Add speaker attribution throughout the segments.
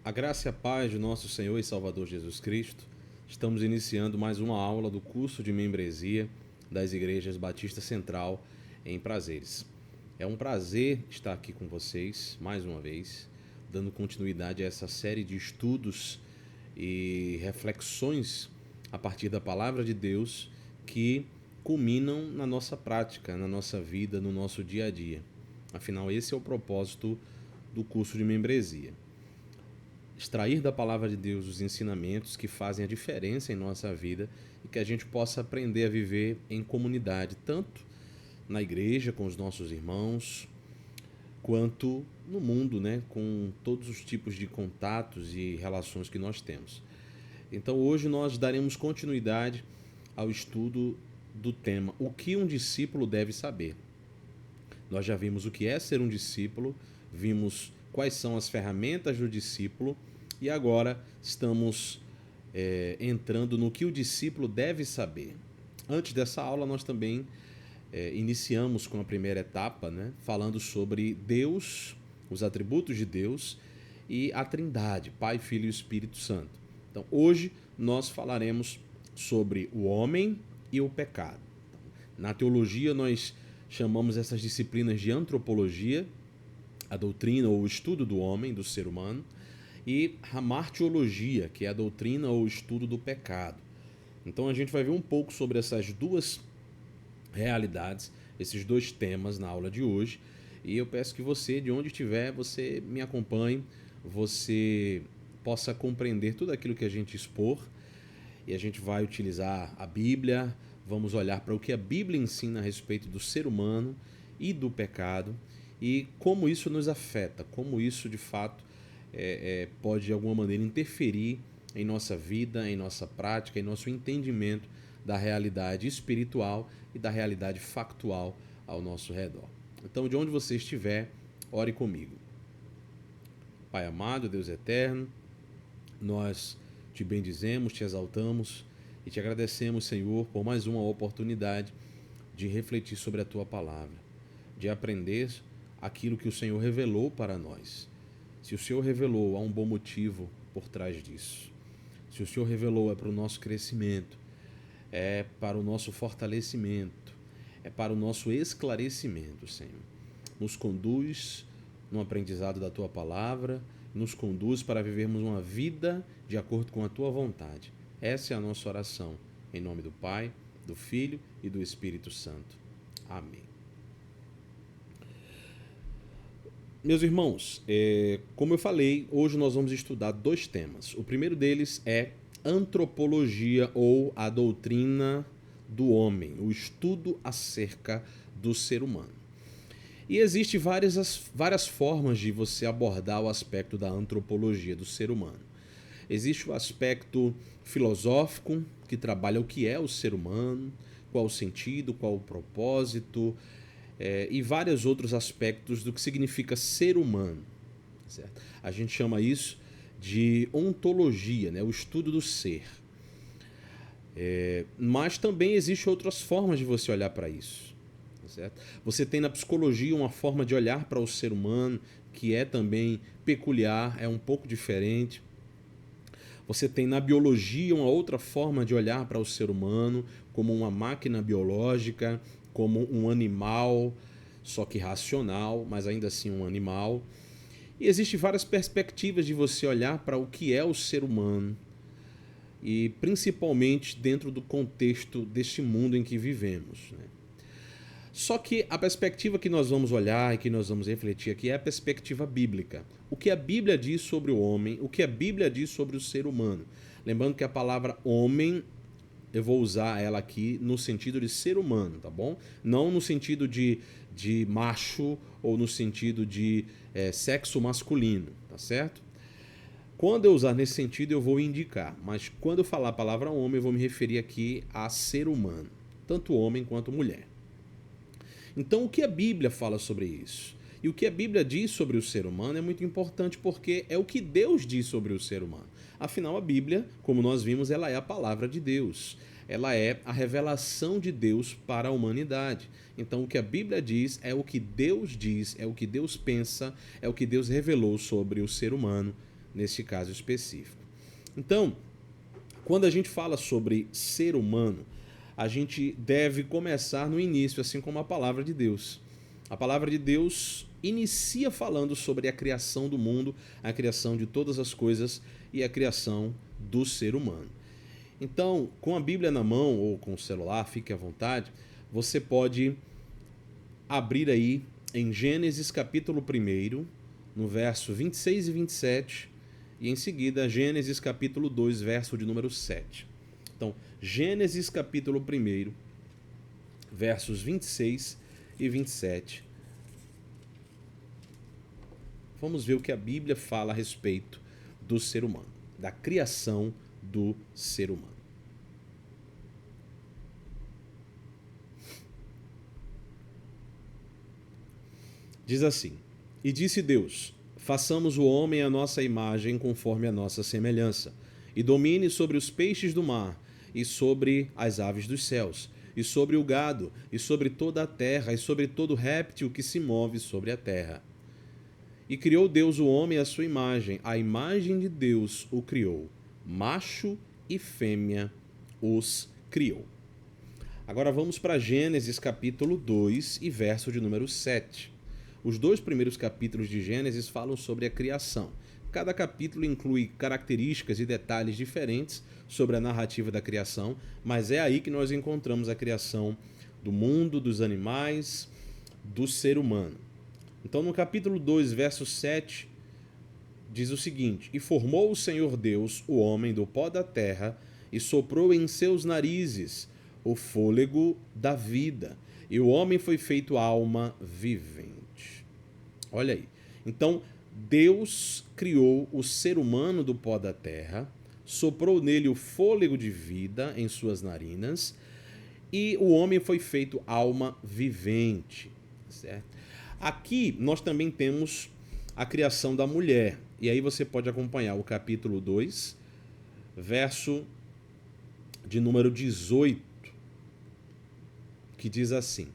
Speaker 1: A graça e a paz de nosso Senhor e Salvador Jesus Cristo. Estamos iniciando mais uma aula do curso de membresia das Igrejas Batista Central em Prazeres. É um prazer estar aqui com vocês mais uma vez, dando continuidade a essa série de estudos e reflexões a partir da Palavra de Deus que culminam na nossa prática, na nossa vida, no nosso dia a dia. Afinal, esse é o propósito do curso de membresia. Extrair da Palavra de Deus os ensinamentos que fazem a diferença em nossa vida e que a gente possa aprender a viver em comunidade, tanto na igreja com os nossos irmãos, quanto no mundo, com todos os tipos de contatos e relações que nós temos. Então hoje nós daremos continuidade ao estudo do tema O que um discípulo deve saber. Nós já vimos o que é ser um discípulo, vimos quais são as ferramentas do discípulo e agora estamos entrando no que o discípulo deve saber. Antes dessa aula nós também iniciamos com a primeira etapa, falando sobre Deus, os atributos de Deus e a Trindade, Pai, Filho e Espírito Santo. Então hoje nós falaremos sobre o homem e o pecado. Na teologia nós chamamos essas disciplinas de antropologia, a doutrina ou o estudo do homem, do ser humano, e a martiologia, que é a doutrina ou o estudo do pecado. Então a gente vai ver um pouco sobre essas duas realidades, esses dois temas na aula de hoje, e eu peço que você, de onde estiver, você me acompanhe, você possa compreender tudo aquilo que a gente expor, e a gente vai utilizar a Bíblia, vamos olhar para o que a Bíblia ensina a respeito do ser humano e do pecado, e como isso nos afeta, como isso de fato pode de alguma maneira interferir em nossa vida, em nossa prática, em nosso entendimento da realidade espiritual e da realidade factual ao nosso redor. Então, de onde você estiver, ore comigo. Pai amado, Deus eterno, nós te bendizemos, te exaltamos e te agradecemos, Senhor, por mais uma oportunidade de refletir sobre a tua palavra, de aprender aquilo que o Senhor revelou para nós. Se o Senhor revelou, há um bom motivo por trás disso. Se o Senhor revelou, é para o nosso crescimento, é para o nosso fortalecimento, é para o nosso esclarecimento, Senhor. Nos conduz no aprendizado da tua palavra, nos conduz para vivermos uma vida de acordo com a tua vontade. Essa é a nossa oração, em nome do Pai, do Filho e do Espírito Santo. Amém. Meus irmãos, como eu falei, hoje nós vamos estudar dois temas. O primeiro deles é antropologia ou a doutrina do homem, o estudo acerca do ser humano. E existem várias formas de você abordar o aspecto da antropologia do ser humano. Existe o aspecto filosófico, que trabalha o que é o ser humano, qual o sentido, qual o propósito, e vários outros aspectos do que significa ser humano. Certo? A gente chama isso de ontologia, o estudo do ser. Mas também existem outras formas de você olhar para isso. Certo? Você tem na psicologia uma forma de olhar para o ser humano que é também peculiar, é um pouco diferente. Você tem na biologia uma outra forma de olhar para o ser humano como uma máquina biológica, como um animal, só que racional, mas ainda assim um animal. E existem várias perspectivas de você olhar para o que é o ser humano, e principalmente dentro do contexto deste mundo em que vivemos. Só que a perspectiva que nós vamos olhar e que nós vamos refletir aqui é a perspectiva bíblica. O que a Bíblia diz sobre o homem, o que a Bíblia diz sobre o ser humano. Lembrando que a palavra homem, eu vou usar ela aqui no sentido de ser humano, tá bom? Não no sentido de macho ou no sentido de sexo masculino, tá certo? Quando eu usar nesse sentido eu vou indicar, mas quando eu falar a palavra homem eu vou me referir aqui a ser humano, tanto homem quanto mulher. Então o que a Bíblia fala sobre isso? E o que a Bíblia diz sobre o ser humano é muito importante porque é o que Deus diz sobre o ser humano. Afinal, a Bíblia, como nós vimos, ela é a palavra de Deus. Ela é a revelação de Deus para a humanidade. Então, o que a Bíblia diz é o que Deus diz, é o que Deus pensa, é o que Deus revelou sobre o ser humano nesse caso específico. Então, quando a gente fala sobre ser humano, a gente deve começar no início, assim como a palavra de Deus. A palavra de Deus inicia falando sobre a criação do mundo, a criação de todas as coisas e a criação do ser humano. Então, com a Bíblia na mão ou com o celular, fique à vontade, você pode abrir aí em Gênesis capítulo 1, no verso 26 e 27, e em seguida Gênesis capítulo 2, verso de número 7. Então, Gênesis capítulo 1, versos 26 e 27. Vamos ver o que a Bíblia fala a respeito do ser humano, da criação do ser humano. Diz assim: E disse Deus: Façamos o homem à nossa imagem, conforme a nossa semelhança, e domine sobre os peixes do mar, e sobre as aves dos céus, e sobre o gado, e sobre toda a terra, e sobre todo réptil que se move sobre a terra. E criou Deus o homem à sua imagem, a imagem de Deus o criou, macho e fêmea os criou. Agora vamos para Gênesis capítulo 2 e verso de número 7. Os dois primeiros capítulos de Gênesis falam sobre a criação. Cada capítulo inclui características e detalhes diferentes sobre a narrativa da criação, mas é aí que nós encontramos a criação do mundo, dos animais, do ser humano. Então, no capítulo 2, verso 7, diz o seguinte: E formou o Senhor Deus o homem do pó da terra, e soprou em seus narizes o fôlego da vida, e o homem foi feito alma vivente. Olha aí. Então, Deus criou o ser humano do pó da terra, soprou nele o fôlego de vida em suas narinas, e o homem foi feito alma vivente. Certo? Aqui nós também temos a criação da mulher. E aí você pode acompanhar o capítulo 2, verso de número 18, que diz assim: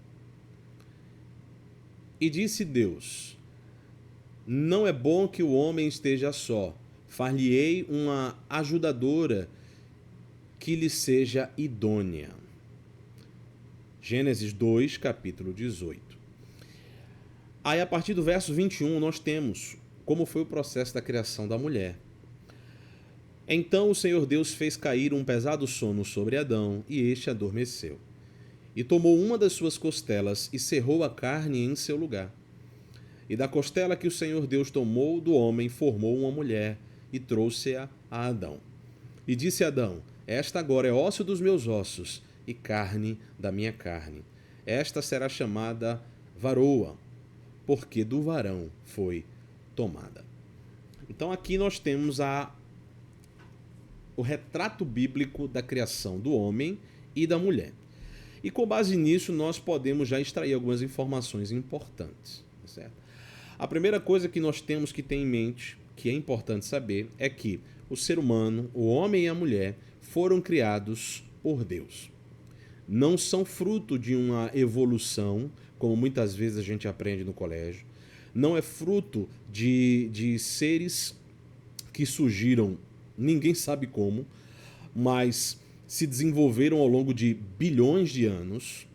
Speaker 1: E disse Deus: Não é bom que o homem esteja só. Far-lhe-ei uma ajudadora que lhe seja idônea. Gênesis 2, capítulo 18. Aí, a partir do verso 21, nós temos como foi o processo da criação da mulher. Então o Senhor Deus fez cair um pesado sono sobre Adão, e este adormeceu. E tomou uma das suas costelas e cerrou a carne em seu lugar. E da costela que o Senhor Deus tomou do homem, formou uma mulher e trouxe-a a Adão. E disse Adão: Esta agora é ósseo dos meus ossos e carne da minha carne. Esta será chamada varoa, porque do varão foi tomada. Então aqui nós temos o retrato bíblico da criação do homem e da mulher. E com base nisso nós podemos já extrair algumas informações importantes, certo? A primeira coisa que nós temos que ter em mente, que é importante saber, é que o ser humano, o homem e a mulher, foram criados por Deus. Não são fruto de uma evolução, como muitas vezes a gente aprende no colégio. Não é fruto de seres que surgiram, ninguém sabe como, mas se desenvolveram ao longo de bilhões de anos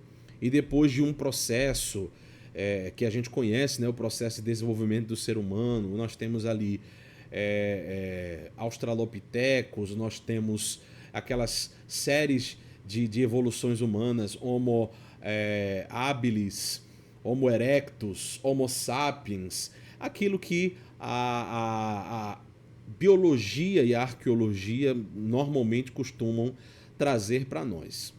Speaker 1: e depois de um processo que a gente conhece, né, o processo de desenvolvimento do ser humano. Nós temos ali australopitecos, nós temos aquelas séries de evoluções humanas, Homo habilis, Homo erectus, Homo sapiens, aquilo que a biologia e a arqueologia normalmente costumam trazer para nós.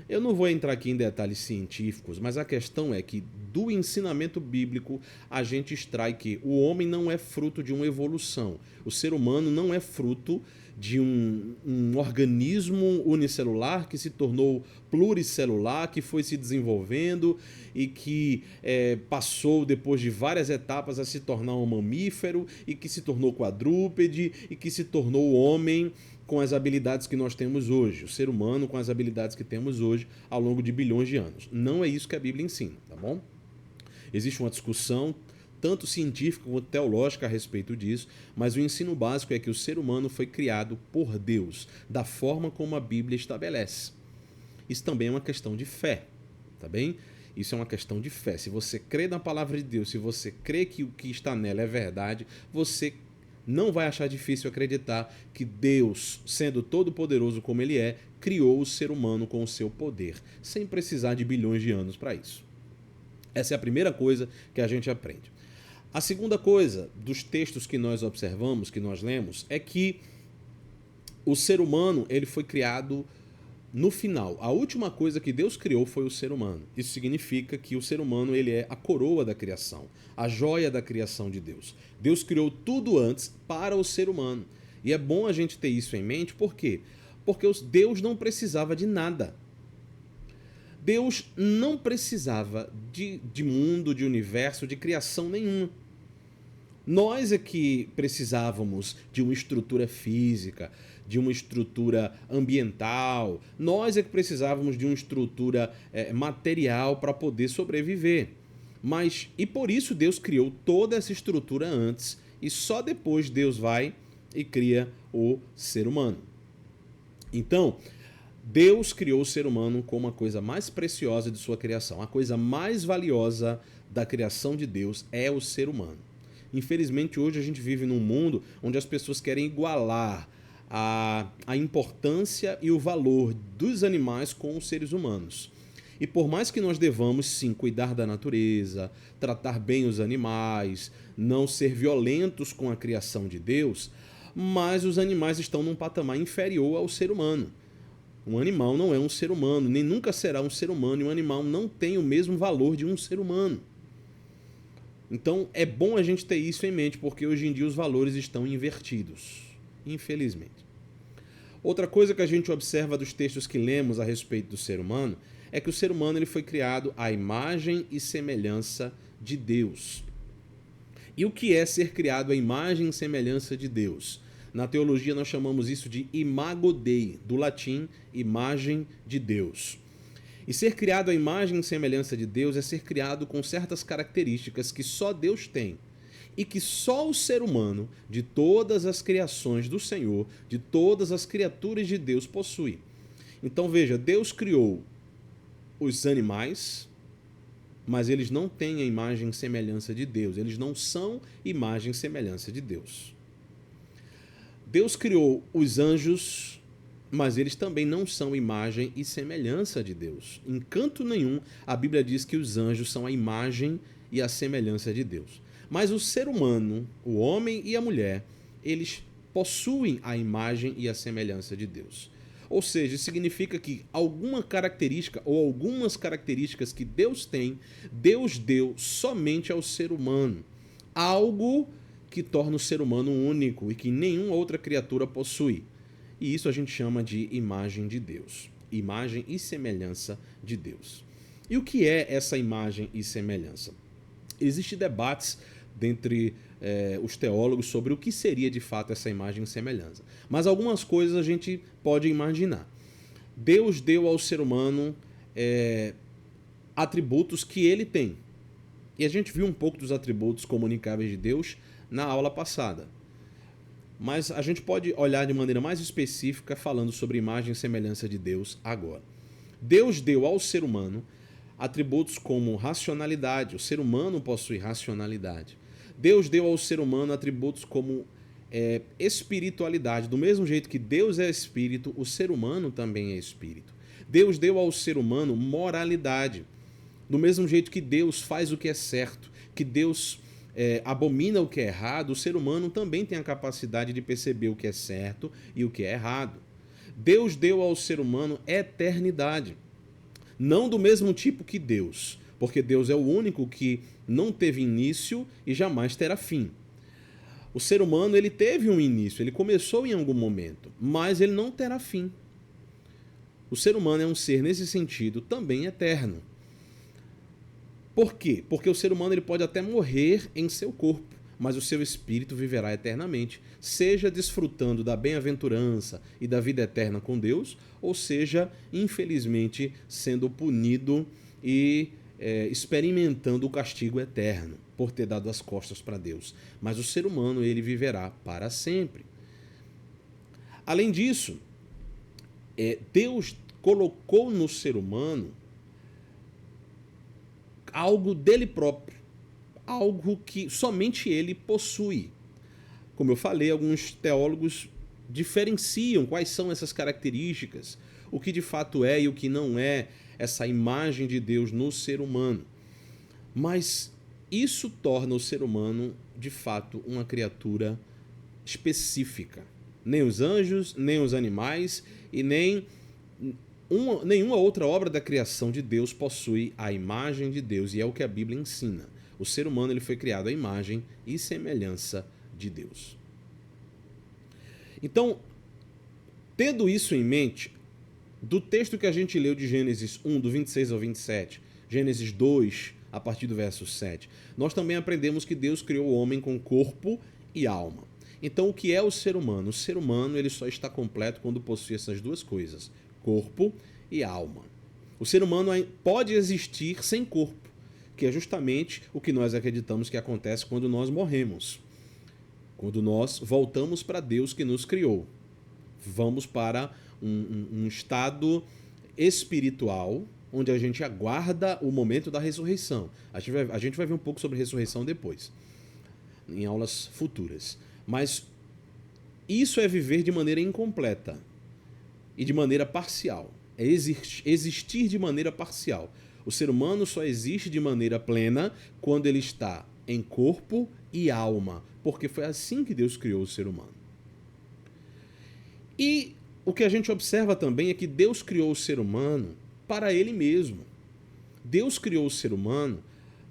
Speaker 1: Eu não vou entrar aqui em detalhes científicos, mas a questão é que do ensinamento bíblico a gente extrai que o homem não é fruto de uma evolução. O ser humano não é fruto de um organismo unicelular que se tornou pluricelular, que foi se desenvolvendo e que passou, depois de várias etapas, a se tornar um mamífero e que se tornou quadrúpede e que se tornou homem com as habilidades que nós temos hoje, o ser humano com as habilidades que temos hoje ao longo de bilhões de anos. Não é isso que a Bíblia ensina, tá bom? Existe uma discussão tanto científica quanto teológica a respeito disso, mas o ensino básico é que o ser humano foi criado por Deus, da forma como a Bíblia estabelece. Isso também é uma questão de fé, tá bem? Isso é uma questão de fé. Se você crê na palavra de Deus, se você crê que o que está nela é verdade, você não vai achar difícil acreditar que Deus, sendo todo-poderoso como Ele é, criou o ser humano com o seu poder, sem precisar de bilhões de anos para isso. Essa é a primeira coisa que a gente aprende. A segunda coisa dos textos que nós observamos, que nós lemos, é que o ser humano ele foi criado no final. A última coisa que Deus criou foi o ser humano. Isso significa que o ser humano ele é a coroa da criação, a joia da criação de Deus. Deus criou tudo antes para o ser humano. E é bom a gente ter isso em mente, por quê? Porque Deus não precisava de nada. Deus não precisava de mundo, de universo, de criação nenhuma. Nós é que precisávamos de uma estrutura física, de uma estrutura ambiental, nós é que precisávamos de uma estrutura material para poder sobreviver. E por isso Deus criou toda essa estrutura antes e só depois Deus vai e cria o ser humano. Então, Deus criou o ser humano como a coisa mais preciosa de sua criação. A coisa mais valiosa da criação de Deus é o ser humano. Infelizmente, hoje a gente vive num mundo onde as pessoas querem igualar a importância e o valor dos animais com os seres humanos. E por mais que nós devamos, sim, cuidar da natureza, tratar bem os animais, não ser violentos com a criação de Deus, mas os animais estão num patamar inferior ao ser humano. Um animal não é um ser humano, nem nunca será um ser humano, e um animal não tem o mesmo valor de um ser humano. Então é bom a gente ter isso em mente, porque hoje em dia os valores estão invertidos, infelizmente. Outra coisa que a gente observa dos textos que lemos a respeito do ser humano é que o ser humano ele foi criado à imagem e semelhança de Deus. E o que é ser criado à imagem e semelhança de Deus? Na teologia nós chamamos isso de imago Dei, do latim imagem de Deus. E ser criado à imagem e semelhança de Deus é ser criado com certas características que só Deus tem e que só o ser humano, de todas as criações do Senhor, de todas as criaturas de Deus, possui. Então veja, Deus criou os animais, mas eles não têm a imagem e semelhança de Deus, eles não são imagem e semelhança de Deus. Deus criou os anjos, mas eles também não são imagem e semelhança de Deus. Em canto nenhum, a Bíblia diz que os anjos são a imagem e a semelhança de Deus. Mas o ser humano, o homem e a mulher, eles possuem a imagem e a semelhança de Deus. Ou seja, isso significa que alguma característica ou algumas características que Deus tem, Deus deu somente ao ser humano. Algo que torna o ser humano único e que nenhuma outra criatura possui. E isso a gente chama de imagem de Deus. Imagem e semelhança de Deus. E o que é essa imagem e semelhança? Existem debates dentre os teólogos sobre o que seria de fato essa imagem e semelhança. Mas algumas coisas a gente pode imaginar. Deus deu ao ser humano atributos que ele tem. E a gente viu um pouco dos atributos comunicáveis de Deus na aula passada. Mas a gente pode olhar de maneira mais específica falando sobre imagem e semelhança de Deus agora. Deus deu ao ser humano atributos como racionalidade. O ser humano possui racionalidade. Deus deu ao ser humano atributos como espiritualidade. Do mesmo jeito que Deus é espírito, o ser humano também é espírito. Deus deu ao ser humano moralidade. Do mesmo jeito que Deus faz o que é certo, que Deus abomina o que é errado, o ser humano também tem a capacidade de perceber o que é certo e o que é errado. Deus deu ao ser humano eternidade. Não do mesmo tipo que Deus, porque Deus é o único que não teve início e jamais terá fim. O ser humano ele teve um início, ele começou em algum momento, mas ele não terá fim. O ser humano é um ser, nesse sentido, também eterno. Por quê? Porque o ser humano ele pode até morrer em seu corpo, mas o seu espírito viverá eternamente, seja desfrutando da bem-aventurança e da vida eterna com Deus, ou seja, infelizmente, sendo punido e experimentando o castigo eterno. por ter dado as costas para Deus, mas o ser humano ele viverá para sempre. Além disso, Deus colocou no ser humano algo dele próprio, algo que somente ele possui. Como eu falei, alguns teólogos diferenciam quais são essas características, o que de fato é e o que não é essa imagem de Deus no ser humano. Mas isso torna o ser humano, de fato, uma criatura específica. Nem os anjos, nem os animais e nenhuma outra obra da criação de Deus possui a imagem de Deus, e é o que a Bíblia ensina. O ser humano ele foi criado à imagem e semelhança de Deus. Então, tendo isso em mente, do texto que a gente leu de Gênesis 1, do 26 ao 27, Gênesis 2, a partir do verso 7, nós também aprendemos que Deus criou o homem com corpo e alma. Então, o que é o ser humano? O ser humano ele só está completo quando possui essas duas coisas, corpo e alma. O ser humano pode existir sem corpo, que é justamente o que nós acreditamos que acontece quando nós morremos. Quando nós voltamos para Deus que nos criou. Vamos para um estado espiritual, onde a gente aguarda o momento da ressurreição. A gente vai ver um pouco sobre ressurreição depois, em aulas futuras. Mas isso é viver de maneira incompleta e de maneira parcial. É existir de maneira parcial. O ser humano só existe de maneira plena quando ele está em corpo e alma, porque foi assim que Deus criou o ser humano. E o que a gente observa também é que Deus criou o ser humano para ele mesmo. Deus criou o ser humano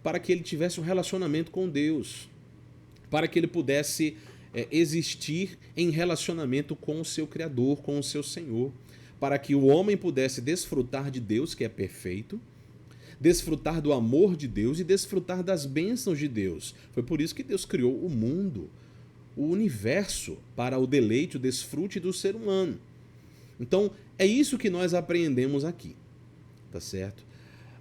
Speaker 1: para que ele tivesse um relacionamento com Deus, para que ele pudesse existir em relacionamento com o seu Criador, com o seu Senhor, para que o homem pudesse desfrutar de Deus, que é perfeito, desfrutar do amor de Deus e desfrutar das bênçãos de Deus. Foi por isso que Deus criou o mundo, o universo, para o deleite, o desfrute do ser humano. Então, é isso que nós aprendemos aqui, tá certo?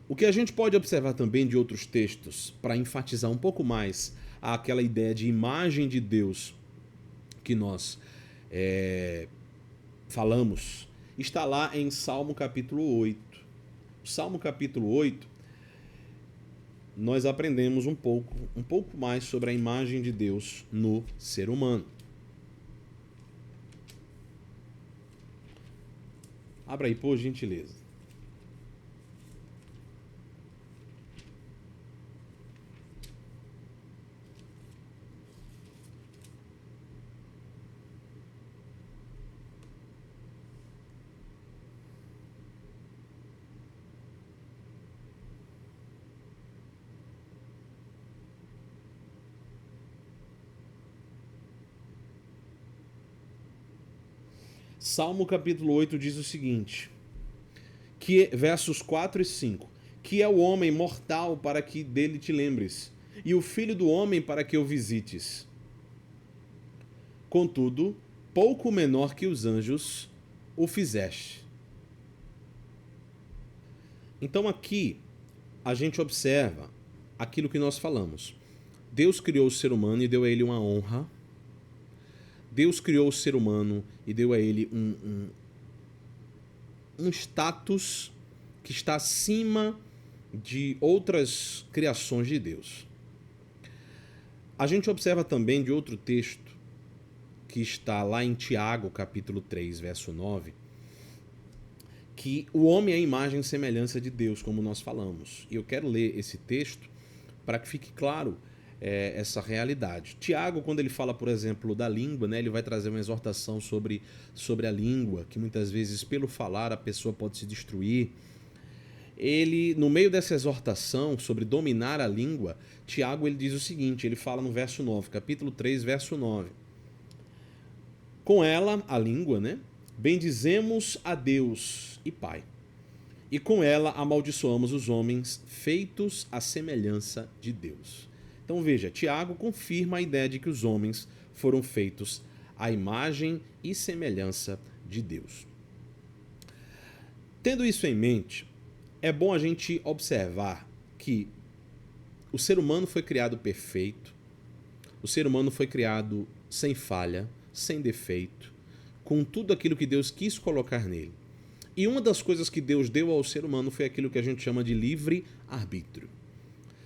Speaker 1: O que a gente pode observar também de outros textos, para enfatizar um pouco mais aquela ideia de imagem de Deus que nós falamos, está lá em Salmo capítulo 8. Salmo capítulo 8, nós aprendemos um pouco mais sobre a imagem de Deus no ser humano. Abra aí, por gentileza. Salmo capítulo 8 diz o seguinte, versos 4 e 5, que é o homem mortal para que dele te lembres, e o filho do homem para que o visites. Contudo, pouco menor que os anjos o fizeste. Então aqui a gente observa aquilo que nós falamos. Deus criou o ser humano e deu a ele uma honra. Deus criou o ser humano e deu a ele um status que está acima de outras criações de Deus. A gente observa também de outro texto que está lá em Tiago, capítulo 3, verso 9, que o homem é a imagem e semelhança de Deus, como nós falamos. E eu quero ler esse texto para que fique claro essa realidade. Tiago, quando ele fala, por exemplo, da língua, né, ele vai trazer uma exortação sobre a língua, que muitas vezes, pelo falar, a pessoa pode se destruir. Ele, no meio dessa exortação sobre dominar a língua, Tiago ele diz o seguinte, ele fala no verso 9, capítulo 3, verso 9. Com ela, a língua, né, bendizemos a Deus e Pai, e com ela amaldiçoamos os homens feitos à semelhança de Deus. Então veja, Tiago confirma a ideia de que os homens foram feitos à imagem e semelhança de Deus. Tendo isso em mente, é bom a gente observar que O ser humano foi criado perfeito, o ser humano foi criado sem falha, sem defeito, com tudo aquilo que Deus quis colocar nele. E uma das coisas que Deus deu ao ser humano foi aquilo que a gente chama de livre-arbítrio.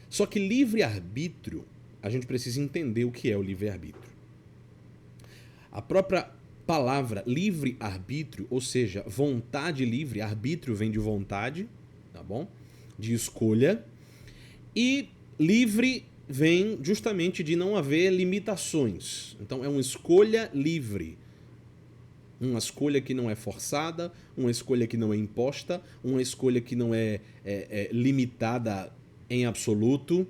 Speaker 1: Só que livre-arbítrio, a gente precisa entender o que é o livre-arbítrio. A própria palavra livre-arbítrio, ou seja, vontade livre, arbítrio vem de vontade, tá bom? De escolha. E livre vem justamente de não haver limitações. Então é uma escolha livre. Uma escolha que não é forçada, uma escolha que não é imposta, uma escolha que não é limitada em absoluto,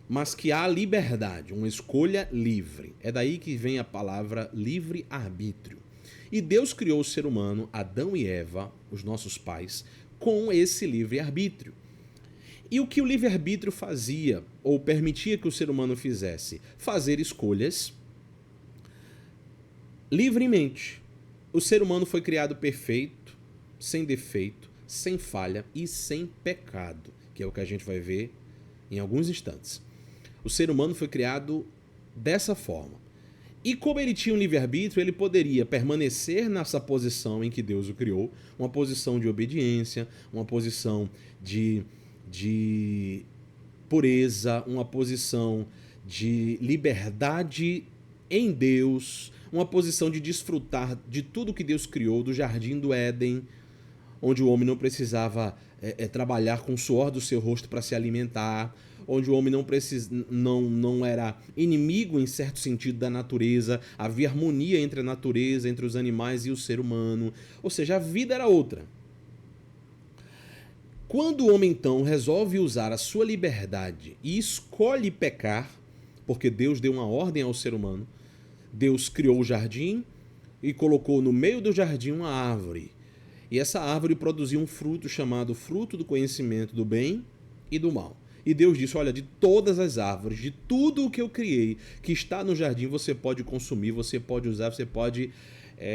Speaker 1: mas que há liberdade, uma escolha livre. É daí que vem a palavra livre-arbítrio. E Deus criou o ser humano, Adão e Eva, os nossos pais, com esse livre-arbítrio. E o que o livre-arbítrio fazia, ou permitia que o ser humano fizesse? Fazer escolhas livremente. O ser humano foi criado perfeito, sem defeito, sem falha e sem pecado, que é o que a gente vai ver em alguns instantes. O ser humano foi criado dessa forma. E como ele tinha um livre-arbítrio, ele poderia permanecer nessa posição em que Deus o criou, uma posição de obediência, uma posição de pureza, uma posição de liberdade em Deus, uma posição de desfrutar de tudo que Deus criou, do jardim do Éden, onde o homem não precisava trabalhar com o suor do seu rosto para se alimentar, onde o homem não era inimigo em certo sentido da natureza, havia harmonia entre a natureza, entre os animais e o ser humano, ou seja, a vida era outra. Quando o homem então resolve usar a sua liberdade e escolhe pecar, porque Deus deu uma ordem ao ser humano, Deus criou o jardim e colocou no meio do jardim uma árvore. E essa árvore produziu um fruto chamado fruto do conhecimento do bem e do mal. E Deus disse, olha, de todas as árvores, de tudo o que eu criei, que está no jardim, você pode consumir, você pode usar, você pode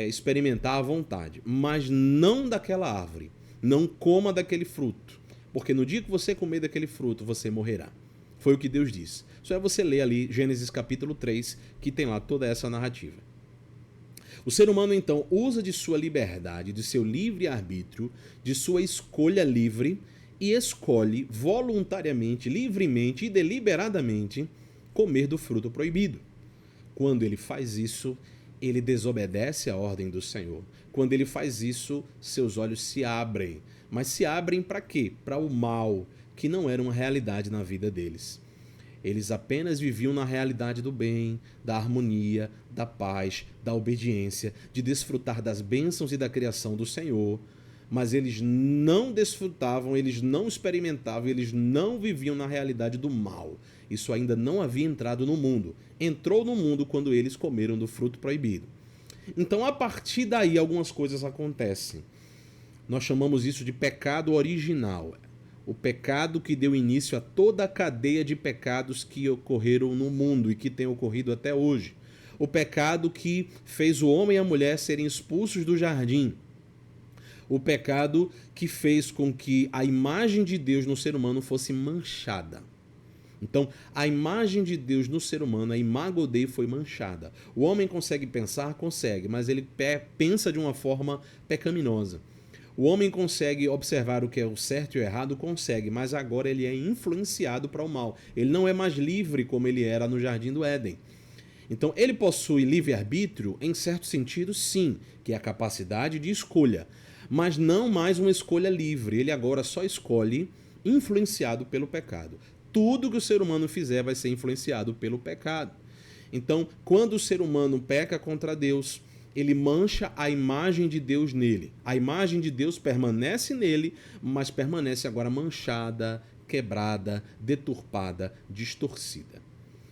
Speaker 1: experimentar à vontade. Mas não daquela árvore. Não coma daquele fruto. Porque no dia que você comer daquele fruto, você morrerá. Foi o que Deus disse. Só é você ler ali Gênesis capítulo 3, que tem lá toda essa narrativa. O ser humano, então, usa de sua liberdade, de seu livre-arbítrio, de sua escolha livre e escolhe voluntariamente, livremente e deliberadamente comer do fruto proibido. Quando ele faz isso, ele desobedece à ordem do Senhor. Quando ele faz isso, seus olhos se abrem. Mas se abrem para quê? Para o mal, que não era uma realidade na vida deles. Eles apenas viviam na realidade do bem, da harmonia, da paz, da obediência, de desfrutar das bênçãos e da criação do Senhor. Mas eles não desfrutavam, eles não experimentavam, eles não viviam na realidade do mal. Isso ainda não havia entrado no mundo. Entrou no mundo quando eles comeram do fruto proibido. Então, a partir daí, algumas coisas acontecem. Nós chamamos isso de pecado original. O pecado que deu início a toda a cadeia de pecados que ocorreram no mundo e que tem ocorrido até hoje. O pecado que fez o homem e a mulher serem expulsos do jardim. O pecado que fez com que a imagem de Deus no ser humano fosse manchada. Então, a imagem de Deus no ser humano, a imago Dei, foi manchada. O homem consegue pensar? Consegue, mas ele pensa de uma forma pecaminosa. O homem consegue observar o que é o certo e o errado? Consegue, mas agora ele é influenciado para o mal. Ele não é mais livre como ele era no Jardim do Éden. Então, ele possui livre-arbítrio? Em certo sentido, sim, que é a capacidade de escolha. Mas não mais uma escolha livre. Ele agora só escolhe influenciado pelo pecado. Tudo que o ser humano fizer vai ser influenciado pelo pecado. Então, quando o ser humano peca contra Deus, ele mancha a imagem de Deus nele. A imagem de Deus permanece nele, mas permanece agora manchada, quebrada, deturpada, distorcida.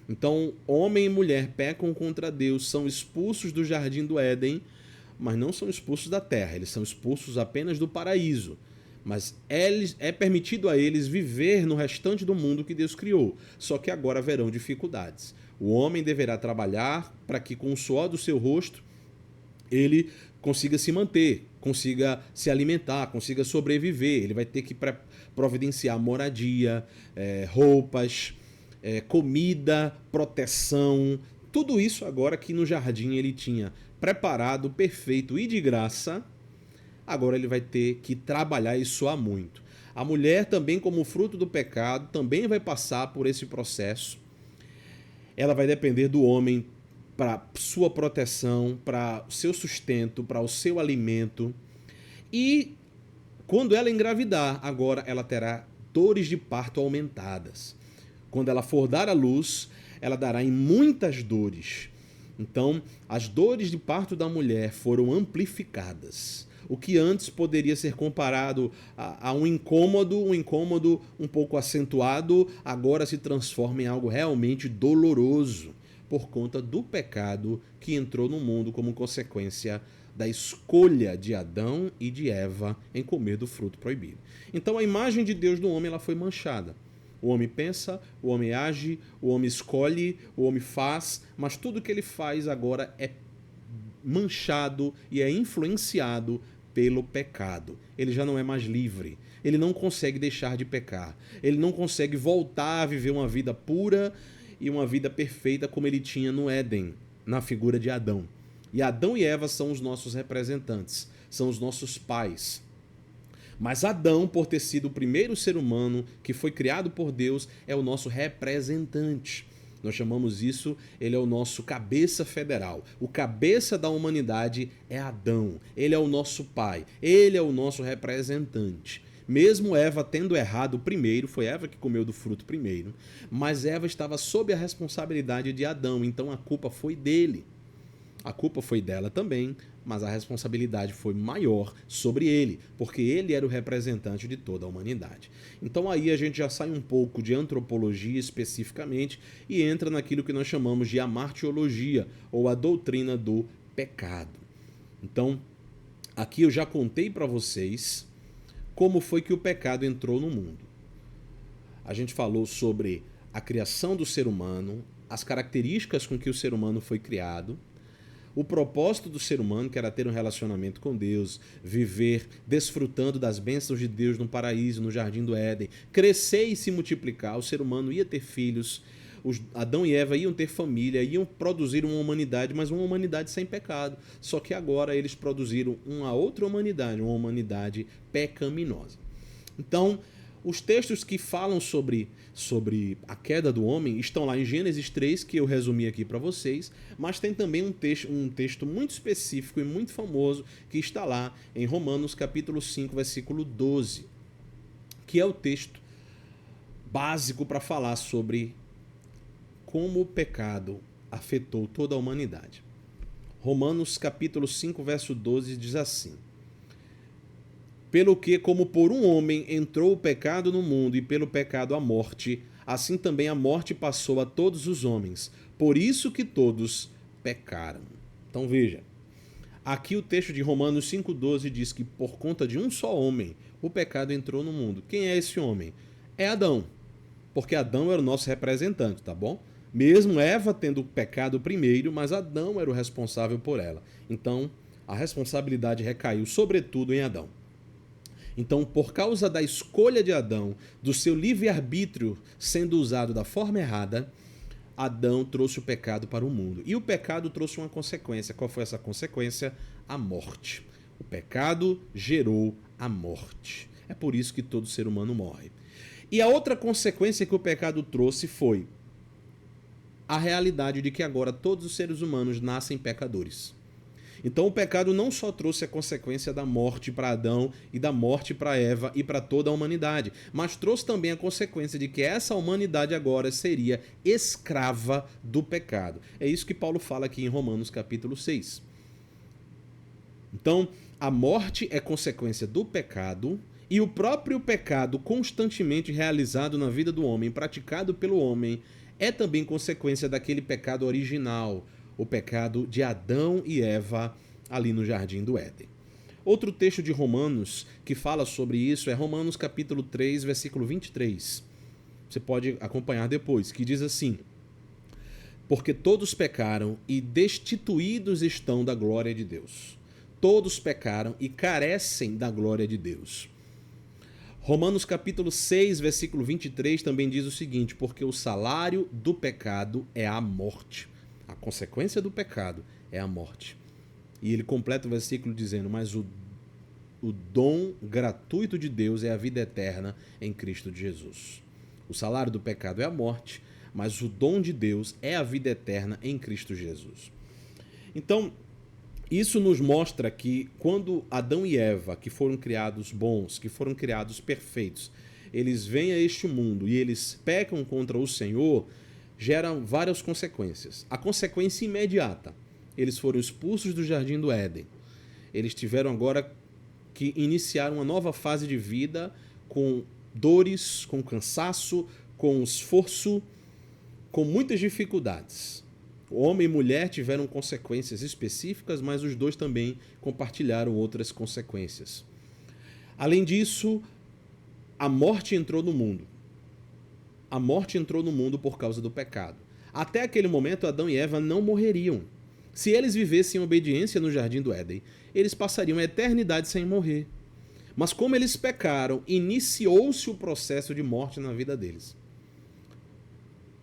Speaker 1: Então, homem e mulher pecam contra Deus, são expulsos do jardim do Éden, mas não são expulsos da terra, eles são expulsos apenas do paraíso. Mas é permitido a eles viver no restante do mundo que Deus criou, só que agora haverão dificuldades. O homem deverá trabalhar para que com o suor do seu rosto ele consiga se manter, consiga se alimentar, consiga sobreviver. Ele vai ter que providenciar moradia, roupas, comida, proteção, tudo isso agora que no jardim ele tinha preparado, perfeito e de graça, agora ele vai ter que trabalhar e suar muito. A mulher também, como fruto do pecado, também vai passar por esse processo. Ela vai depender do homem para sua proteção, para o seu sustento, para o seu alimento. E quando ela engravidar, agora ela terá dores de parto aumentadas. Quando ela for dar à luz, ela dará em muitas dores. Então, as dores de parto da mulher foram amplificadas. O que antes poderia ser comparado a um incômodo um pouco acentuado, agora se transforma em algo realmente doloroso, por conta do pecado que entrou no mundo como consequência da escolha de Adão e de Eva em comer do fruto proibido. Então a imagem de Deus no homem ela foi manchada. O homem pensa, o homem age, o homem escolhe, o homem faz, mas tudo que ele faz agora é manchado e é influenciado pelo pecado. Ele já não é mais livre. Ele não consegue deixar de pecar. Ele não consegue voltar a viver uma vida pura e uma vida perfeita como ele tinha no Éden, na figura de Adão. E Adão e Eva são os nossos representantes, são os nossos pais. Mas Adão, por ter sido o primeiro ser humano que foi criado por Deus, é o nosso representante. Nós chamamos isso, ele é o nosso cabeça federal. O cabeça da humanidade é Adão. Ele é o nosso pai. Ele é o nosso representante. Mesmo Eva tendo errado primeiro, foi Eva que comeu do fruto primeiro, mas Eva estava sob a responsabilidade de Adão, então a culpa foi dele. A culpa foi dela também, mas a responsabilidade foi maior sobre ele, porque ele era o representante de toda a humanidade. Então aí a gente já sai um pouco de antropologia especificamente e entra naquilo que nós chamamos de amartiologia, ou a doutrina do pecado. Então, aqui eu já contei para vocês como foi que o pecado entrou no mundo. A gente falou sobre a criação do ser humano, as características com que o ser humano foi criado, o propósito do ser humano, que era ter um relacionamento com Deus, viver desfrutando das bênçãos de Deus no paraíso, no jardim do Éden, crescer e se multiplicar. O ser humano ia ter filhos, Adão e Eva iam ter família, iam produzir uma humanidade, mas uma humanidade sem pecado. Só que agora eles produziram uma outra humanidade, uma humanidade pecaminosa. Então, os textos que falam sobre a queda do homem estão lá em Gênesis 3, que eu resumi aqui para vocês, mas tem também um texto muito específico e muito famoso que está lá em Romanos capítulo 5, versículo 12, que é o texto básico para falar sobre como o pecado afetou toda a humanidade. Romanos capítulo 5, verso 12 diz assim: pelo que, como por um homem entrou o pecado no mundo e pelo pecado a morte, assim também a morte passou a todos os homens. Por isso que todos pecaram. Então veja, aqui o texto de Romanos 5,12 diz que por conta de um só homem, o pecado entrou no mundo. Quem é esse homem? É Adão, porque Adão era o nosso representante, tá bom? Mesmo Eva tendo pecado primeiro, mas Adão era o responsável por ela. Então, a responsabilidade recaiu sobretudo em Adão. Então, por causa da escolha de Adão, do seu livre-arbítrio sendo usado da forma errada, Adão trouxe o pecado para o mundo. E o pecado trouxe uma consequência. Qual foi essa consequência? A morte. O pecado gerou a morte. É por isso que todo ser humano morre. E a outra consequência que o pecado trouxe foi a realidade de que agora todos os seres humanos nascem pecadores. Então o pecado não só trouxe a consequência da morte para Adão e da morte para Eva e para toda a humanidade, mas trouxe também a consequência de que essa humanidade agora seria escrava do pecado. É isso que Paulo fala aqui em Romanos capítulo 6. Então, a morte é consequência do pecado e o próprio pecado constantemente realizado na vida do homem, praticado pelo homem, é também consequência daquele pecado original, o pecado de Adão e Eva ali no jardim do Éden. Outro texto de Romanos que fala sobre isso é Romanos capítulo 3, versículo 23. Você pode acompanhar depois, que diz assim: porque todos pecaram e destituídos estão da glória de Deus. Todos pecaram e carecem da glória de Deus. Romanos capítulo 6, versículo 23 também diz o seguinte: porque o salário do pecado é a morte. A consequência do pecado é a morte. E ele completa o versículo dizendo: mas o dom gratuito de Deus é a vida eterna em Cristo Jesus. O salário do pecado é a morte, mas o dom de Deus é a vida eterna em Cristo Jesus. Então, isso nos mostra que quando Adão e Eva, que foram criados bons, que foram criados perfeitos, eles vêm a este mundo e eles pecam contra o Senhor, geram várias consequências. A consequência imediata: eles foram expulsos do Jardim do Éden. Eles tiveram agora que iniciar uma nova fase de vida com dores, com cansaço, com esforço, com muitas dificuldades. Homem e mulher tiveram consequências específicas, mas os dois também compartilharam outras consequências. Além disso, a morte entrou no mundo. A morte entrou no mundo por causa do pecado. Até aquele momento, Adão e Eva não morreriam. Se eles vivessem em obediência no Jardim do Éden, eles passariam a eternidade sem morrer. Mas como eles pecaram, iniciou-se o processo de morte na vida deles.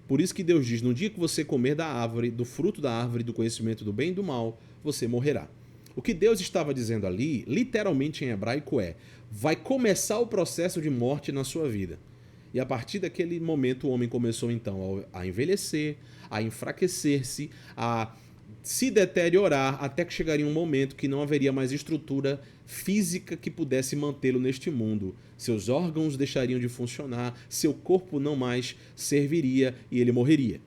Speaker 1: Por isso que Deus diz: no dia que você comer da árvore, do fruto da árvore do conhecimento do bem e do mal, você morrerá. O que Deus estava dizendo ali, literalmente em hebraico, é: vai começar o processo de morte na sua vida. E a partir daquele momento o homem começou então a envelhecer, a enfraquecer-se, a se deteriorar, até que chegaria um momento que não haveria mais estrutura física que pudesse mantê-lo neste mundo. Seus órgãos deixariam de funcionar, seu corpo não mais serviria e ele morreria.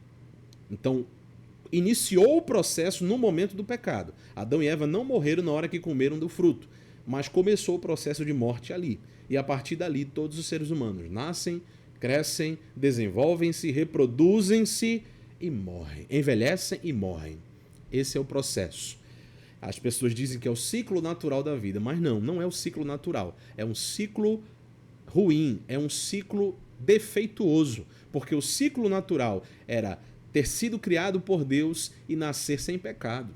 Speaker 1: Então, iniciou o processo no momento do pecado. Adão e Eva não morreram na hora que comeram do fruto, mas começou o processo de morte ali. E a partir dali, todos os seres humanos nascem, crescem, desenvolvem-se, reproduzem-se e morrem. Envelhecem e morrem. Esse é o processo. As pessoas dizem que é o ciclo natural da vida, mas não é o ciclo natural. É um ciclo ruim, é um ciclo defeituoso, porque o ciclo natural era ter sido criado por Deus e nascer sem pecado.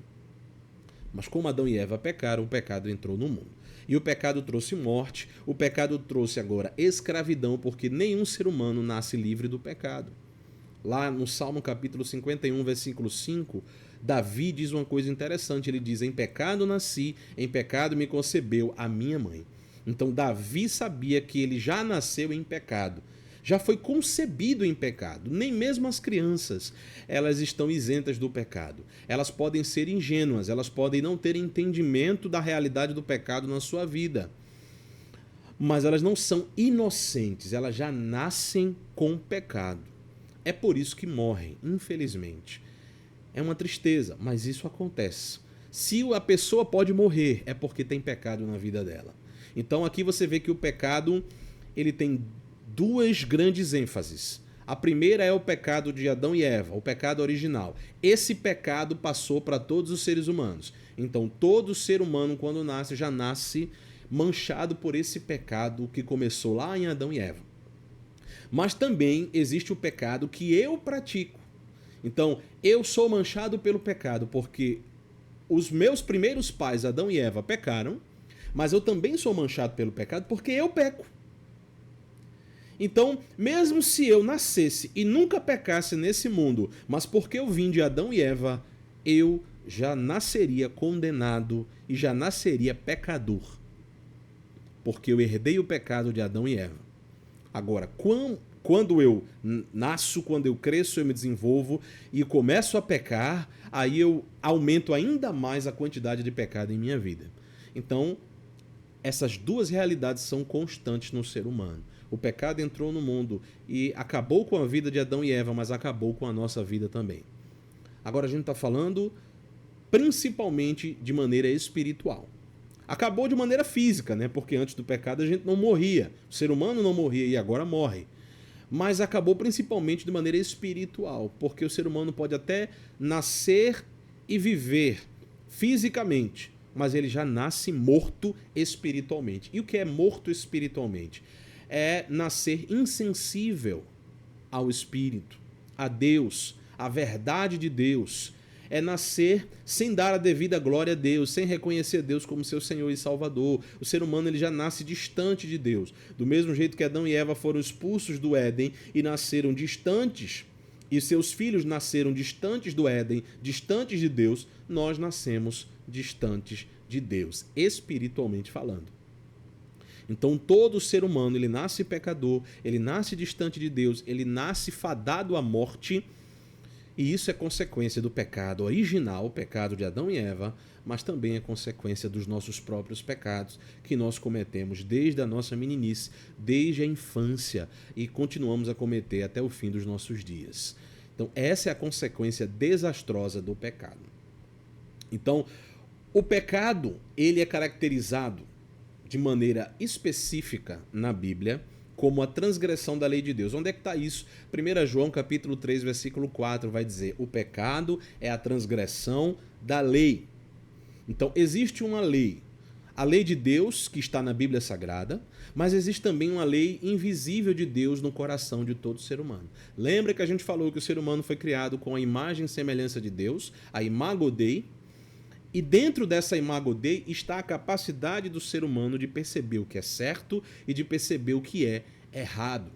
Speaker 1: Mas como Adão e Eva pecaram, o pecado entrou no mundo. E o pecado trouxe morte, o pecado trouxe agora escravidão, porque nenhum ser humano nasce livre do pecado. Lá no Salmo capítulo 51, versículo 5, Davi diz uma coisa interessante. Ele diz: em pecado nasci, em pecado me concebeu a minha mãe. Então Davi sabia que ele já nasceu em pecado, já foi concebido em pecado. Nem mesmo as crianças, elas estão isentas do pecado. Elas podem ser ingênuas, elas podem não ter entendimento da realidade do pecado na sua vida. Mas elas não são inocentes, elas já nascem com pecado. É por isso que morrem, infelizmente. É uma tristeza, mas isso acontece. Se a pessoa pode morrer, é porque tem pecado na vida dela. Então aqui você vê que o pecado, ele tem duas grandes ênfases. A primeira é o pecado de Adão e Eva, o pecado original. Esse pecado passou para todos os seres humanos. Então todo ser humano, quando nasce, já nasce manchado por esse pecado que começou lá em Adão e Eva. Mas também existe o pecado que eu pratico. Então, eu sou manchado pelo pecado porque os meus primeiros pais, Adão e Eva, pecaram, mas eu também sou manchado pelo pecado porque eu peco. Então, mesmo se eu nascesse e nunca pecasse nesse mundo, mas porque eu vim de Adão e Eva, eu já nasceria condenado e já nasceria pecador. Porque eu herdei o pecado de Adão e Eva. Agora, quando eu nasço, quando eu cresço, eu me desenvolvo e começo a pecar, aí eu aumento ainda mais a quantidade de pecado em minha vida. Então, essas duas realidades são constantes no ser humano. O pecado entrou no mundo e acabou com a vida de Adão e Eva, mas acabou com a nossa vida também. Agora a gente está falando principalmente de maneira espiritual. Acabou de maneira física, né? Porque antes do pecado a gente não morria. O ser humano não morria e agora morre. Mas acabou principalmente de maneira espiritual, porque o ser humano pode até nascer e viver fisicamente, mas ele já nasce morto espiritualmente. E o que é morto espiritualmente? É nascer insensível ao Espírito, a Deus, à verdade de Deus. é nascer sem dar a devida glória a Deus, sem reconhecer Deus como seu Senhor e Salvador. O ser humano ele já nasce distante de Deus. Do mesmo jeito que Adão e Eva foram expulsos do Éden e nasceram distantes, e seus filhos nasceram distantes do Éden, distantes de Deus, nós nascemos distantes de Deus, espiritualmente falando. Então todo ser humano, ele nasce pecador, ele nasce distante de Deus, ele nasce fadado à morte, e isso é consequência do pecado original, o pecado de Adão e Eva, mas também é consequência dos nossos próprios pecados que nós cometemos desde a nossa meninice, desde a infância, e continuamos a cometer até o fim dos nossos dias. Então essa é a consequência desastrosa do pecado. Então o pecado, ele é caracterizado de maneira específica na Bíblia como a transgressão da lei de Deus. Onde é que está isso? 1 João capítulo 3, versículo 4 vai dizer: o pecado é a transgressão da lei. Então existe uma lei, a lei de Deus que está na Bíblia Sagrada, mas existe também uma lei invisível de Deus no coração de todo ser humano. Lembra que a gente falou que o ser humano foi criado com a imagem e semelhança de Deus, a imago Dei, e dentro dessa imago Dei está a capacidade do ser humano de perceber o que é certo e de perceber o que é errado.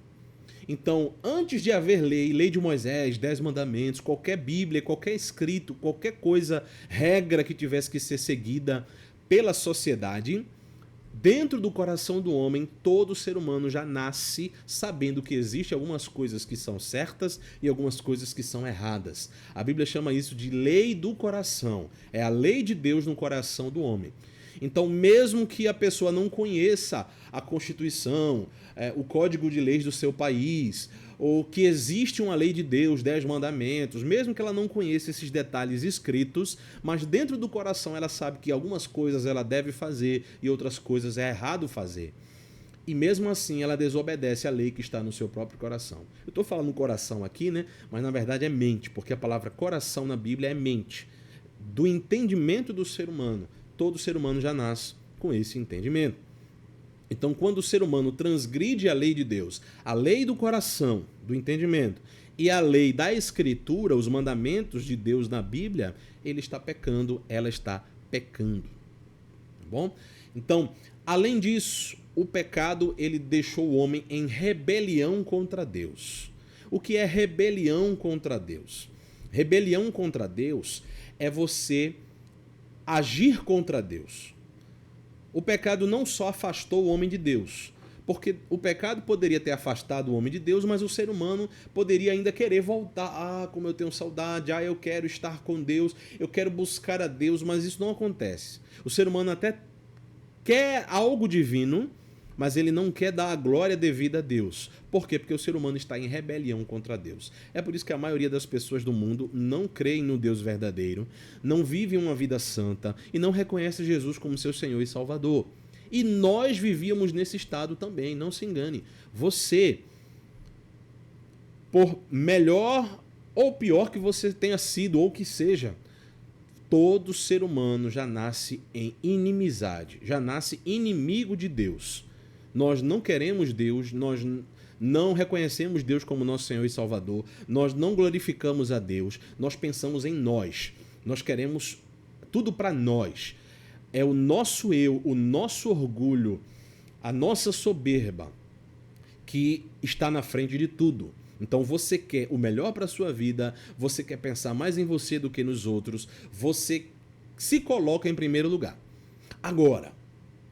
Speaker 1: Então, antes de haver lei de Moisés, 10 mandamentos, qualquer Bíblia, qualquer escrito, qualquer coisa, regra que tivesse que ser seguida pela sociedade, dentro do coração do homem, todo ser humano já nasce sabendo que existem algumas coisas que são certas e algumas coisas que são erradas. A Bíblia chama isso de lei do coração. É a lei de Deus no coração do homem. Então, mesmo que a pessoa não conheça a Constituição, o Código de Leis do seu país, ou que existe uma lei de Deus, 10 mandamentos, mesmo que ela não conheça esses detalhes escritos, mas dentro do coração ela sabe que algumas coisas ela deve fazer e outras coisas é errado fazer. E mesmo assim ela desobedece à lei que está no seu próprio coração. Eu estou falando coração aqui, né? Mas na verdade é mente, porque a palavra coração na Bíblia é mente. Do entendimento do ser humano, todo ser humano já nasce com esse entendimento. Então, quando o ser humano transgride a lei de Deus, a lei do coração, do entendimento, e a lei da Escritura, os mandamentos de Deus na Bíblia, ele está pecando, ela está pecando. Tá bom? Então, além disso, o pecado ele deixou o homem em rebelião contra Deus. O que é rebelião contra Deus? Rebelião contra Deus é você agir contra Deus. O pecado não só afastou o homem de Deus, porque o pecado poderia ter afastado o homem de Deus, mas o ser humano poderia ainda querer voltar. Ah, como eu tenho saudade, eu quero estar com Deus, eu quero buscar a Deus, mas isso não acontece. O ser humano até quer algo divino, mas ele não quer dar a glória devida a Deus. Por quê? Porque o ser humano está em rebelião contra Deus. É por isso que a maioria das pessoas do mundo não creem no Deus verdadeiro, não vivem uma vida santa e não reconhecem Jesus como seu Senhor e Salvador. E nós vivíamos nesse estado também, não se engane. Você, por melhor ou pior que você tenha sido ou que seja, todo ser humano já nasce em inimizade, já nasce inimigo de Deus. Nós não queremos Deus, nós não reconhecemos Deus como nosso Senhor e Salvador, nós não glorificamos a Deus, nós pensamos em nós, nós queremos tudo para nós. É o nosso eu, o nosso orgulho, a nossa soberba que está na frente de tudo. Então você quer o melhor para a sua vida, você quer pensar mais em você do que nos outros, você se coloca em primeiro lugar. Agora,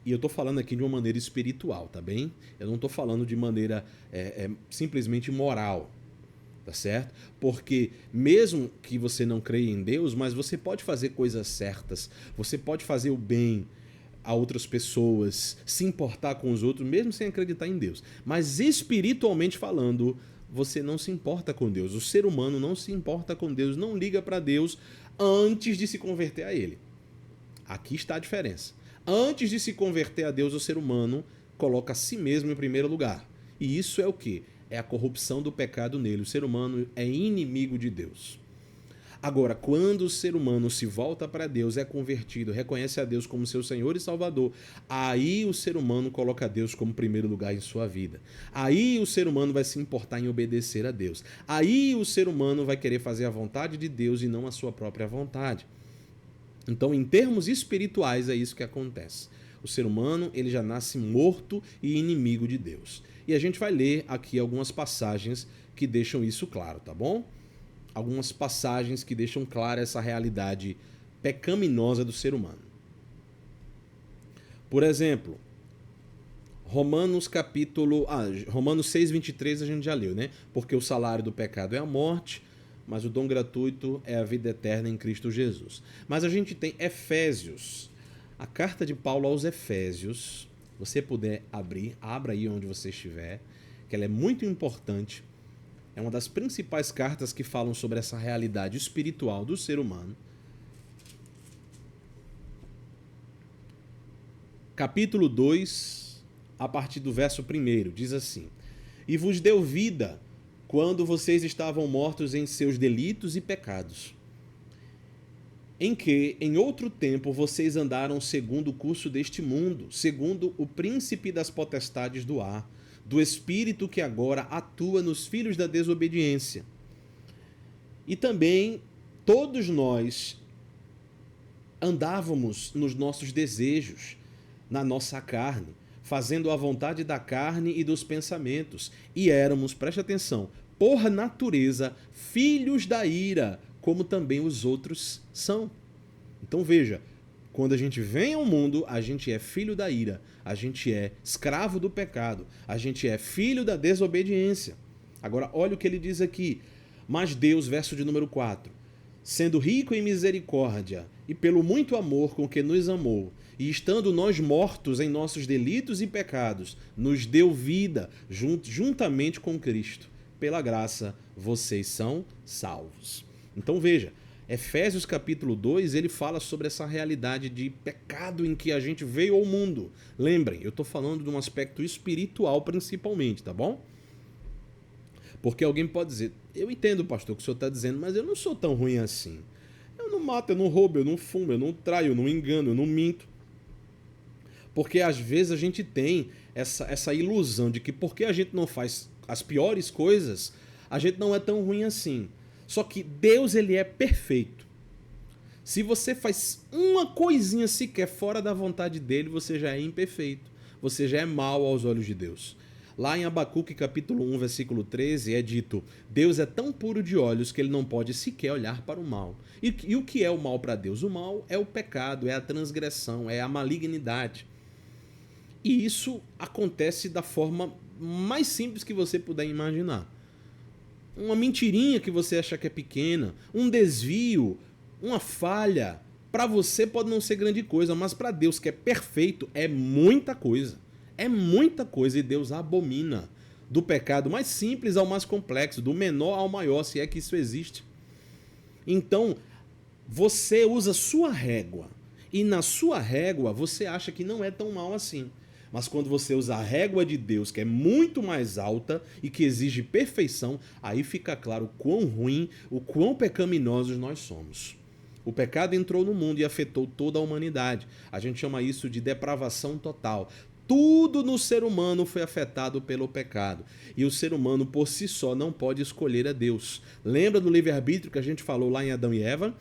Speaker 1: e eu estou falando aqui de uma maneira espiritual, tá bem? Eu não estou falando de maneira simplesmente moral, tá certo? Porque mesmo que você não creia em Deus, mas você pode fazer coisas certas, você pode fazer o bem a outras pessoas, se importar com os outros, mesmo sem acreditar em Deus. Mas espiritualmente falando, você não se importa com Deus. O ser humano não se importa com Deus, não liga para Deus antes de se converter a Ele. Aqui está a diferença. Antes de se converter a Deus, o ser humano coloca a si mesmo em primeiro lugar. E isso é o quê? É a corrupção do pecado nele. O ser humano é inimigo de Deus. Agora, quando o ser humano se volta para Deus, é convertido, reconhece a Deus como seu Senhor e Salvador, aí o ser humano coloca Deus como primeiro lugar em sua vida. Aí o ser humano vai se importar em obedecer a Deus. Aí o ser humano vai querer fazer a vontade de Deus e não a sua própria vontade. Então, em termos espirituais, é isso que acontece. O ser humano, ele já nasce morto e inimigo de Deus. E a gente vai ler aqui algumas passagens que deixam isso claro, tá bom? Algumas passagens que deixam clara essa realidade pecaminosa do ser humano. Por exemplo, Romanos 6:23 a gente já leu, né? Porque o salário do pecado é a morte, mas o dom gratuito é a vida eterna em Cristo Jesus. Mas a gente tem Efésios, a carta de Paulo aos Efésios. Se você puder abrir, abra aí onde você estiver, que ela é muito importante. É uma das principais cartas que falam sobre essa realidade espiritual do ser humano. Capítulo 2, a partir do verso 1, diz assim: E vos deu vida quando vocês estavam mortos em seus delitos e pecados, em que, em outro tempo, vocês andaram segundo o curso deste mundo, segundo o príncipe das potestades do ar, do espírito que agora atua nos filhos da desobediência. E também todos nós andávamos nos nossos desejos, na nossa carne, fazendo a vontade da carne e dos pensamentos, e éramos, preste atenção, por natureza, filhos da ira, como também os outros são. Então veja, quando a gente vem ao mundo, a gente é filho da ira, a gente é escravo do pecado, a gente é filho da desobediência. Agora, olha o que ele diz aqui. Mas Deus, verso de número 4, sendo rico em misericórdia e pelo muito amor com que nos amou, e estando nós mortos em nossos delitos e pecados, nos deu vida juntamente com Cristo. Pela graça, vocês são salvos. Então veja, Efésios capítulo 2, ele fala sobre essa realidade de pecado em que a gente veio ao mundo. Lembrem, eu estou falando de um aspecto espiritual principalmente, tá bom? Porque alguém pode dizer, eu entendo, pastor, o que o senhor está dizendo, mas eu não sou tão ruim assim. Eu não mato, eu não roubo, eu não fumo, eu não traio, eu não engano, eu não minto. Porque às vezes a gente tem essa ilusão de que porque a gente não faz as piores coisas, a gente não é tão ruim assim. Só que Deus, ele é perfeito. Se você faz uma coisinha sequer fora da vontade dele, você já é imperfeito. Você já é mau aos olhos de Deus. Lá em Abacuque capítulo 1, versículo 13, é dito: Deus é tão puro de olhos que ele não pode sequer olhar para o mal. E o que é o mal para Deus? O mal é o pecado, é a transgressão, é a malignidade. E isso acontece da forma mais simples que você puder imaginar. Uma mentirinha que você acha que é pequena, um desvio, uma falha, para você pode não ser grande coisa, mas para Deus, que é perfeito, é muita coisa. É muita coisa e Deus abomina. Do pecado mais simples ao mais complexo, do menor ao maior, se é que isso existe. Então, você usa sua régua e na sua régua você acha que não é tão mal assim. Mas quando você usa a régua de Deus, que é muito mais alta e que exige perfeição, aí fica claro o quão ruim, o quão pecaminosos nós somos. O pecado entrou no mundo e afetou toda a humanidade. A gente chama isso de depravação total. Tudo no ser humano foi afetado pelo pecado. E o ser humano por si só não pode escolher a Deus. Lembra do livre-arbítrio que a gente falou lá em Adão e Eva?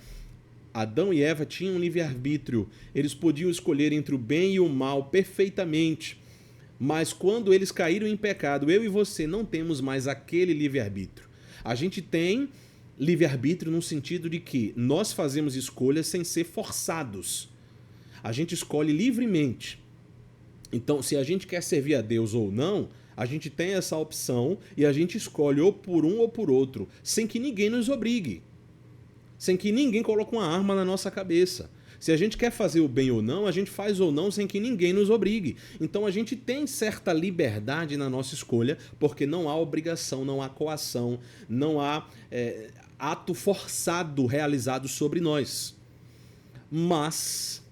Speaker 1: Adão e Eva tinham um livre-arbítrio. Eles podiam escolher entre o bem e o mal perfeitamente. Mas quando eles caíram em pecado, eu e você não temos mais aquele livre-arbítrio. A gente tem livre-arbítrio no sentido de que nós fazemos escolhas sem ser forçados. A gente escolhe livremente. Então, se a gente quer servir a Deus ou não, a gente tem essa opção e a gente escolhe ou por um ou por outro, sem que ninguém nos obrigue. Sem que ninguém coloque uma arma na nossa cabeça. Se a gente quer fazer o bem ou não, a gente faz ou não sem que ninguém nos obrigue. Então a gente tem certa liberdade na nossa escolha, porque não há obrigação, não há coação, não há ato forçado realizado sobre nós. Mas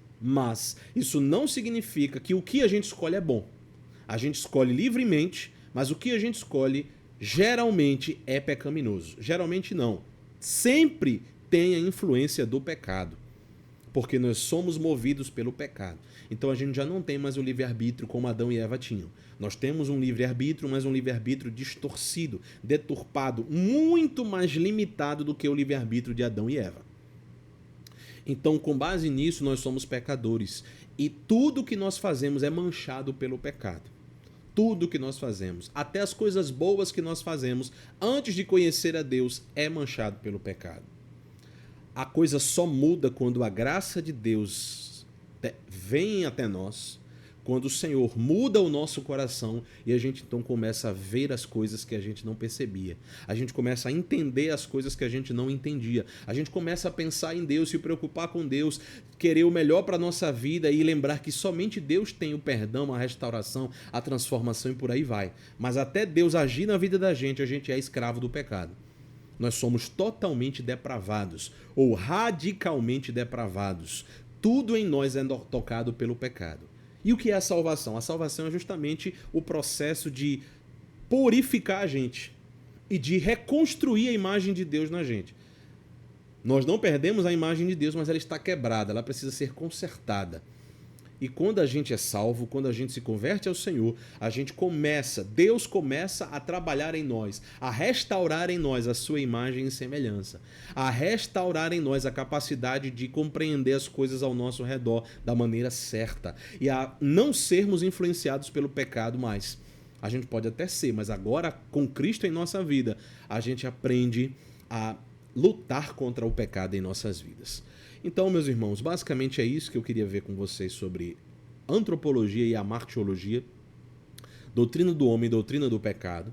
Speaker 1: isso não significa que o que a gente escolhe é bom. A gente escolhe livremente, mas o que a gente escolhe geralmente é pecaminoso. Geralmente não. Sempre tem a influência do pecado, porque nós somos movidos pelo pecado. Então a gente já não tem mais o livre-arbítrio como Adão e Eva tinham. Nós temos um livre-arbítrio, mas um livre-arbítrio distorcido, deturpado, muito mais limitado do que o livre-arbítrio de Adão e Eva. Então, com base nisso, nós somos pecadores. E tudo que nós fazemos é manchado pelo pecado. Tudo que nós fazemos, até as coisas boas que nós fazemos antes de conhecer a Deus, é manchado pelo pecado. A coisa só muda quando a graça de Deus vem até nós, quando o Senhor muda o nosso coração e a gente então começa a ver as coisas que a gente não percebia. A gente começa a entender as coisas que a gente não entendia. A gente começa a pensar em Deus, se preocupar com Deus, querer o melhor para a nossa vida e lembrar que somente Deus tem o perdão, a restauração, a transformação e por aí vai. Mas até Deus agir na vida da gente, a gente é escravo do pecado. Nós somos totalmente depravados ou radicalmente depravados. Tudo em nós é tocado pelo pecado. E o que é a salvação? A salvação é justamente o processo de purificar a gente e de reconstruir a imagem de Deus na gente. Nós não perdemos a imagem de Deus, mas ela está quebrada, ela precisa ser consertada. E quando a gente é salvo, quando a gente se converte ao Senhor, Deus começa a trabalhar em nós, a restaurar em nós a sua imagem e semelhança, a restaurar em nós a capacidade de compreender as coisas ao nosso redor da maneira certa e a não sermos influenciados pelo pecado mais. A gente pode até ser, mas agora com Cristo em nossa vida, a gente aprende a lutar contra o pecado em nossas vidas. Então, meus irmãos, basicamente é isso que eu queria ver com vocês sobre antropologia e amartiologia, doutrina do homem e doutrina do pecado.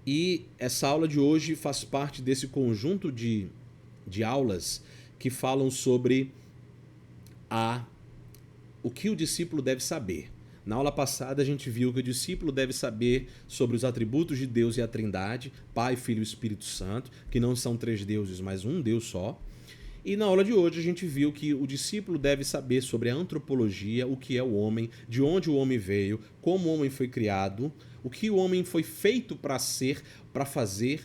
Speaker 1: E essa aula de hoje faz parte desse conjunto de aulas que falam sobre o que o discípulo deve saber. Na aula passada a gente viu que o discípulo deve saber sobre os atributos de Deus e a Trindade, Pai, Filho e Espírito Santo, que não são três deuses, mas um Deus só. E na aula de hoje a gente viu que o discípulo deve saber sobre a antropologia, o que é o homem, de onde o homem veio, como o homem foi criado, o que o homem foi feito para ser, para fazer,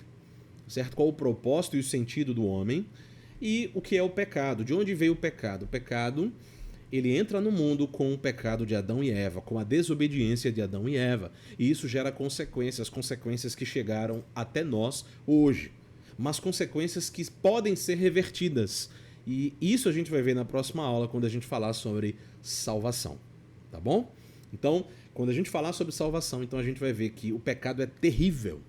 Speaker 1: certo? Qual o propósito e o sentido do homem, e o que é o pecado, de onde veio o pecado. O pecado, ele entra no mundo com o pecado de Adão e Eva, com a desobediência de Adão e Eva, e isso gera consequências que chegaram até nós hoje. Mas consequências que podem ser revertidas. E isso a gente vai ver na próxima aula, quando a gente falar sobre salvação. Tá bom? Então, quando a gente falar sobre salvação, então a gente vai ver que o pecado é terrível.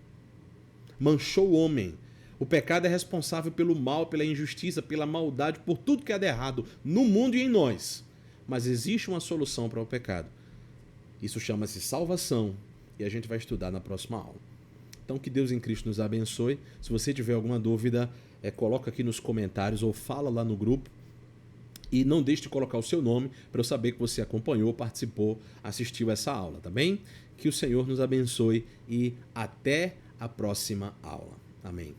Speaker 1: Manchou o homem. O pecado é responsável pelo mal, pela injustiça, pela maldade, por tudo que é de errado no mundo e em nós. Mas existe uma solução para o pecado. Isso chama-se salvação. E a gente vai estudar na próxima aula. Então, que Deus em Cristo nos abençoe. Se você tiver alguma dúvida, coloca aqui nos comentários ou fala lá no grupo. E não deixe de colocar o seu nome para eu saber que você acompanhou, participou, assistiu essa aula, tá bem? Que o Senhor nos abençoe e até a próxima aula. Amém.